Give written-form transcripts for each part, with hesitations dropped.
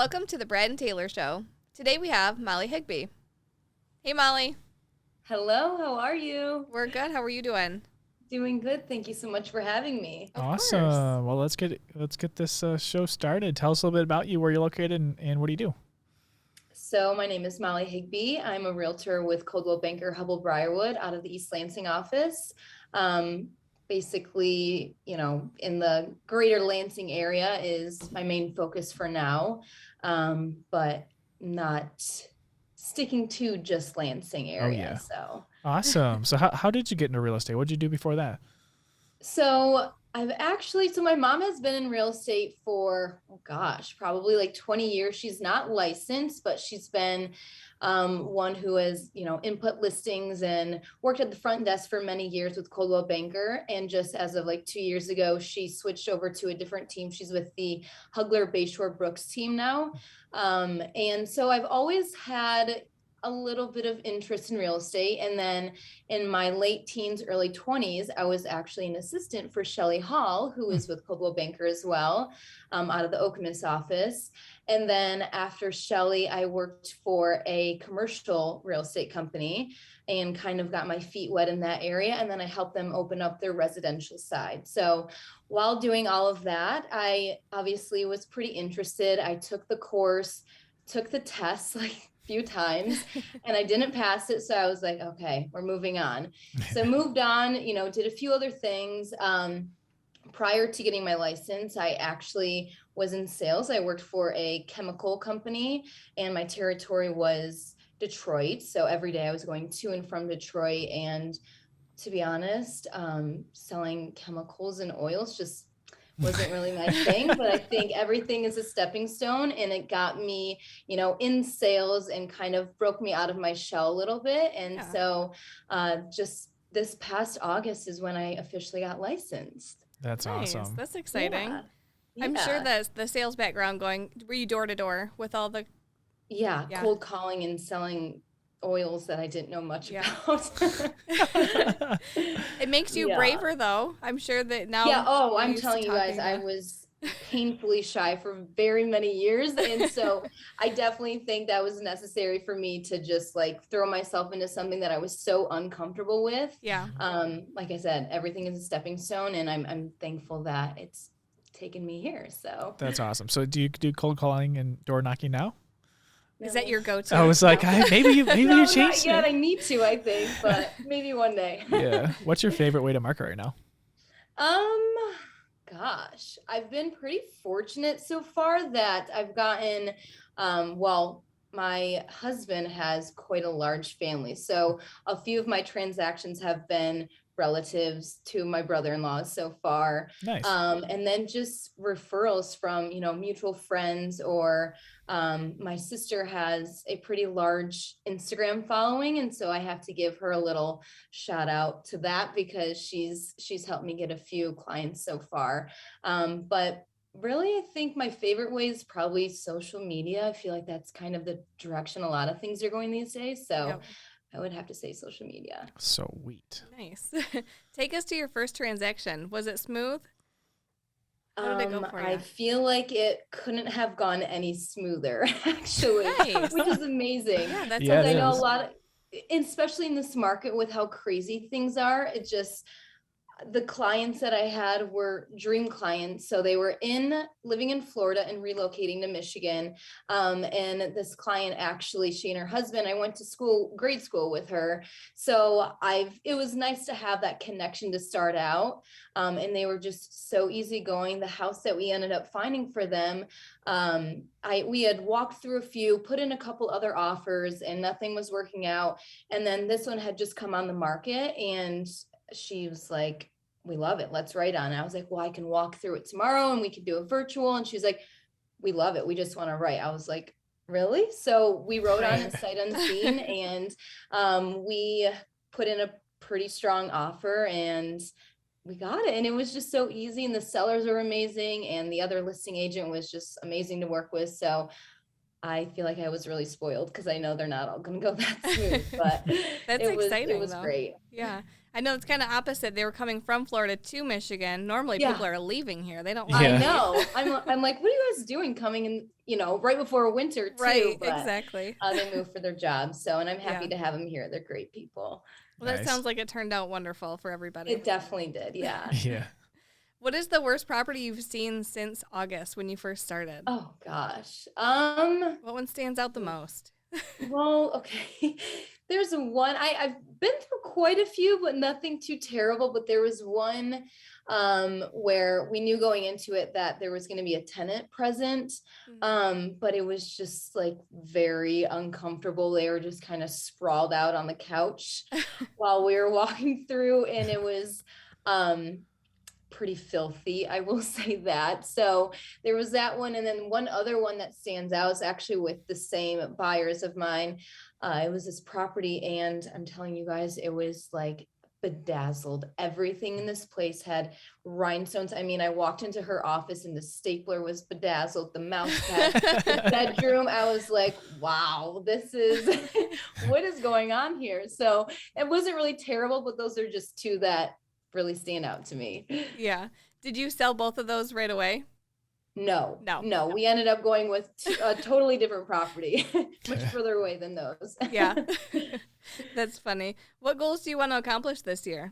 Welcome to the Brad and Taylor Show. Today we have Molly Higbie. Hey, Molly. Hello, how are you? We're good. How are you doing? Doing good. Thank you so much for having me. Of course. Awesome. Well, let's get this show started. Tell us a little bit about you, where you're located, and what do you do? So, my name is Molly Higbie. I'm a realtor with Coldwell Banker Hubble Briarwood out of the East Lansing office. Um, Basically, in the greater Lansing area is my main focus for now, but not sticking to just Lansing Oh area. yeah. So, Awesome. So how did you get into real estate? What did you do before that? so my mom has been in real estate for, oh gosh, probably like 20 years. She's not licensed, but she's been one who has, input listings and worked at the front desk for many years with Coldwell Banker. And just as of like 2 years ago, she switched over to a different team. She's with the Hugler Bayshore Brooks team now. And so I've always had a little bit of interest in real estate. And then in my late teens, early 20s, I was actually an assistant for Shelley Hall, who is with Coldwell Banker as well, out of the Okemos office. And then after Shelley, I worked for a commercial real estate company and kind of got my feet wet in that area. And then I helped them open up their residential side. So while doing all of that, I obviously was pretty interested. I took the course, took the test, like few times, and I didn't pass it. So I was like, okay, we're moving on. So moved on, did a few other things. Prior to getting my license, I actually was in sales. I worked for a chemical company and my territory was Detroit. So every day I was going to and from Detroit. And to be honest, selling chemicals and oils just wasn't really my thing, but I think everything is a stepping stone, and it got me, in sales and kind of broke me out of my shell a little bit. And Yeah. so just this past August is when I officially got licensed. That's Nice. awesome. That's exciting. Yeah. I'm sure Yeah. that the sales background were you door to door with all the, Yeah, Yeah. cold calling and selling oils that I didn't know much Yeah. about. it makes you Yeah. braver though. I'm sure that now. Yeah. Oh, you're I'm used to telling you guys, talking I to- was painfully shy for very many years. And so I definitely think that was necessary for me to just like throw myself into something that I was so uncomfortable with. Yeah. Like I said, everything is a stepping stone, and I'm thankful that it's taken me here. So That's awesome. So do you do cold calling and door knocking now? Is that your go-to? I was like, maybe you no, you not changed yet. it. I need to, I think, but maybe one day. Yeah. What's your favorite way to market right now? Um, Gosh, I've been pretty fortunate so far that I've gotten, well, my husband has quite a large family. So a few of my transactions have been relatives to my brother-in-law so far. Nice. And then just referrals from, mutual friends, or my sister has a pretty large Instagram following. And so I have to give her a little shout out to that because she's helped me get a few clients so far. But really, I think my favorite way is probably social media. I feel like that's kind of the direction a lot of things are going these days. So Yep. I would have to say social media. Sweet. Nice. Take us to your first transaction. Was it smooth? How did it go for I you? feel like it couldn't have gone any smoother, actually, Nice. which is amazing. Yeah, that's Yeah, I it know a is. lot of, especially in this market with how crazy things are, it just, the clients that I had were dream clients. So they were living in Florida and relocating to Michigan. And this client, actually, she and her husband, I went to grade school with her. So it was nice to have that connection to start out. And they were just so easygoing. The house that we ended up finding for them, we had walked through a few, put in a couple other offers, and nothing was working out. And then this one had just come on the market, and she was like, we love it, let's write on it. I was like, well, I can walk through it tomorrow and we can do a virtual. And she's like, we love it, we just want to write. I was like, really? So we wrote on it sight unseen, and we put in a pretty strong offer, and we got it. And it was just so easy, and the sellers were amazing, and the other listing agent was just amazing to work with. So I feel like I was really spoiled because I know they're not all going to go that smooth, but That's exciting, it was though. great. Yeah. I know it's kind of opposite. They were coming from Florida to Michigan. Normally Yeah. people are leaving here. They don't Yeah. want I to. know. I'm like, what are you guys doing coming in, right before winter too? Right, But exactly. they moved for their jobs. So, and I'm happy Yeah. to have them here. They're great people. Well, that Nice. sounds like it turned out wonderful for everybody. It definitely did. Yeah. Yeah. What is the worst property you've seen since August when you first started? Oh gosh. What one stands out the most? Well, okay. There's one I've been through quite a few, but nothing too terrible. But there was one where we knew going into it that there was going to be a tenant present. But it was just like very uncomfortable. They were just kind of sprawled out on the couch while we were walking through, and it was pretty filthy, I will say that. So there was that one, and then one other one that stands out is actually with the same buyers of mine. It was this property, and I'm telling you guys, it was like bedazzled. Everything in this place had rhinestones. I mean, I walked into her office and the stapler was bedazzled, the mouse pad, the bedroom. I was like, wow, this is what is going on here? So it wasn't really terrible, but those are just two that really stand out to me. Yeah. Did you sell both of those right away? No. No. We ended up going with a totally different property, much further away than those. Yeah. That's funny. What goals do you want to accomplish this year?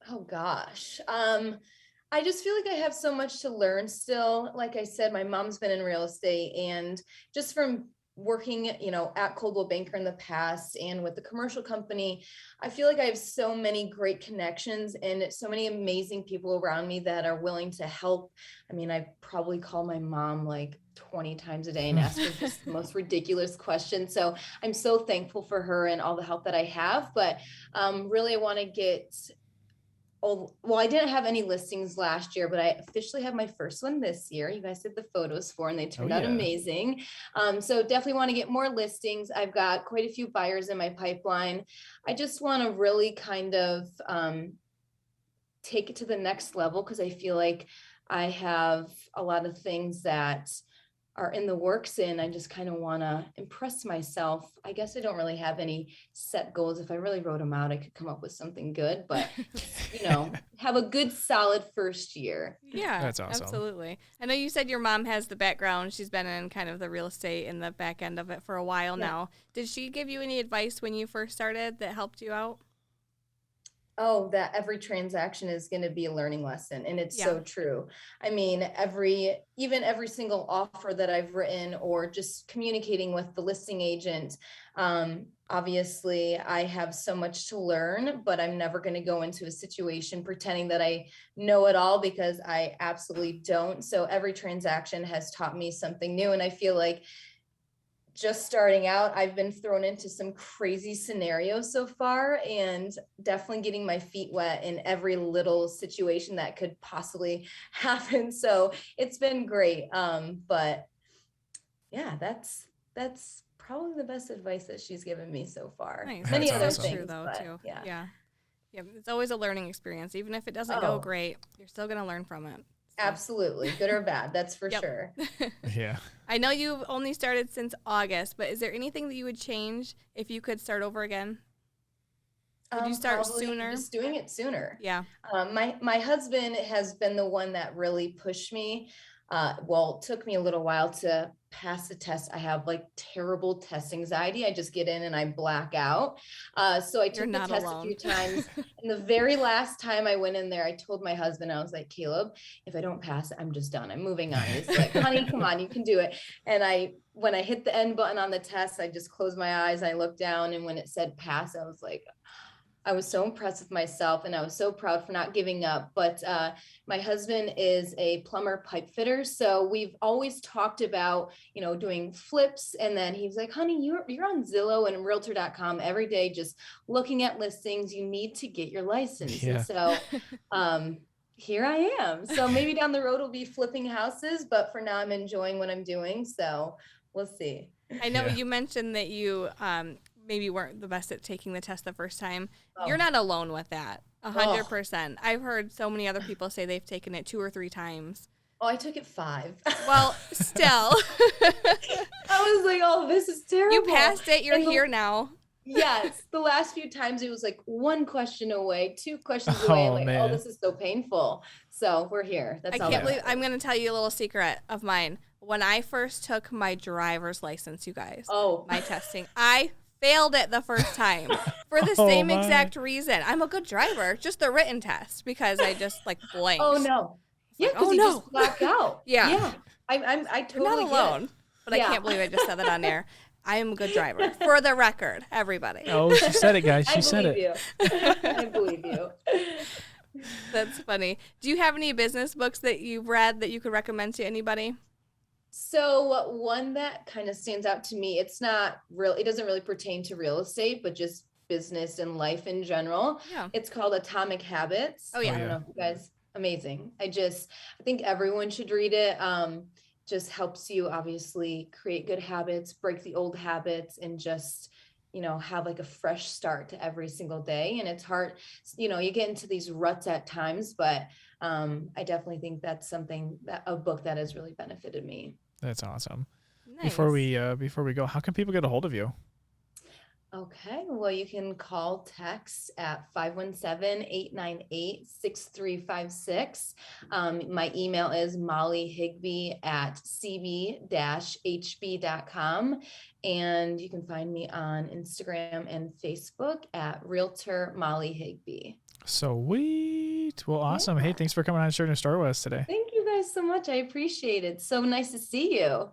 Oh gosh. I just feel like I have so much to learn still. Like I said, my mom's been in real estate, and just from working, at Coldwell Banker in the past and with the commercial company, I feel like I have so many great connections and so many amazing people around me that are willing to help. I mean, I probably call my mom like 20 times a day and ask her just the most ridiculous questions. So I'm so thankful for her and all the help that I have, but really I want to get well, I didn't have any listings last year, but I officially have my first one this year. You guys did the photos for, and they turned out amazing. So definitely want to get more listings. I've got quite a few buyers in my pipeline. I just want to really kind of take it to the next level, because I feel like I have a lot of things that are in the works, and I just kind of want to impress myself. I guess I don't really have any set goals. If I really wrote them out, I could come up with something good, but have a good solid first year. Yeah, That's awesome. Absolutely. I know you said your mom has the background. She's been in kind of the real estate and the back end of it for a while now. Did she give you any advice when you first started that helped you out? Oh, that every transaction is going to be a learning lesson. And it's so true. I mean, even every single offer that I've written, or just communicating with the listing agent, obviously I have so much to learn, but I'm never going to go into a situation pretending that I know it all, because I absolutely don't. So every transaction has taught me something new. And I feel like just starting out, I've been thrown into some crazy scenarios so far, and definitely getting my feet wet in every little situation that could possibly happen. So it's been great. But yeah, that's probably the best advice that she's given me so far. Nice. Many That's other awesome. things, True, though, but too. yeah. Yeah, it's always a learning experience. Even if it doesn't go great, you're still going to learn from it. Absolutely. Good or bad, that's for Yep. sure. Yeah. I know you've only started since August, but is there anything that you would change if you could start over again? Would you start Probably sooner? Just doing it sooner. Yeah. My husband has been the one that really pushed me. Well, it took me a little while to pass the test. I have like terrible test anxiety. I just get in and I black out. So I took the test a few times. And the very last time I went in there, I told my husband, I was like, Caleb, if I don't pass, I'm just done. I'm moving on. He's like, honey, come on, you can do it. And when I hit the end button on the test, I just closed my eyes. I looked down, and when it said pass, I was like, I was so impressed with myself, and I was so proud for not giving up. But my husband is a plumber pipe fitter. So we've always talked about, doing flips. And then he was like, honey, you're on Zillow and Realtor.com every day, just looking at listings. You need to get your license. Yeah. And so here I am. So maybe down the road we'll be flipping houses, but for now I'm enjoying what I'm doing. So we'll see. I know you mentioned that you maybe weren't the best at taking the test the first time. You're not alone with that. 100%. I've heard so many other people say they've taken it 2 or 3 times. Oh, I took it 5. Well, still. I like, oh, this is terrible. You passed it. You're here now. Yes. The last few times it was like 1 question away, 2 questions away. I'm like, man. oh, this is so painful. So we're here. That's all. I can't believe I'm going to tell you a little secret of mine. When I first took my driver's license, you guys, my testing, I failed it the first time for the same exact reason. I'm a good driver, just the written test, because I just like blanked. Oh no. Yeah, because you just black out. Yeah. I totally not alone, but I can't believe I just said that on air. I am a good driver, for the record, everybody. Oh, she said it, guys. She said it. I believe you. That's funny. Do you have any business books that you've read that you could recommend to anybody? So one that kind of stands out to me, it's not real. It doesn't really pertain to real estate, but just business and life in general. Yeah. It's called Atomic Habits. Oh, yeah. I don't know if you guys, amazing. I think everyone should read it. Just helps you obviously create good habits, break the old habits, and just, have like a fresh start to every single day. And it's hard, you get into these ruts at times, but I definitely think that's a book that has really benefited me. That's awesome. Nice. Before we go, how can people get a hold of you? Okay, well, you can call, text at 517-898-6356. My email is mollyhigbie@cb-hb.com. And you can find me on Instagram and Facebook at Realtor Molly Higbie. Sweet. Well, awesome. Yeah. Hey, thanks for coming on and sharing your story with us today. Thank you guys so much. I appreciate it. So nice to see you.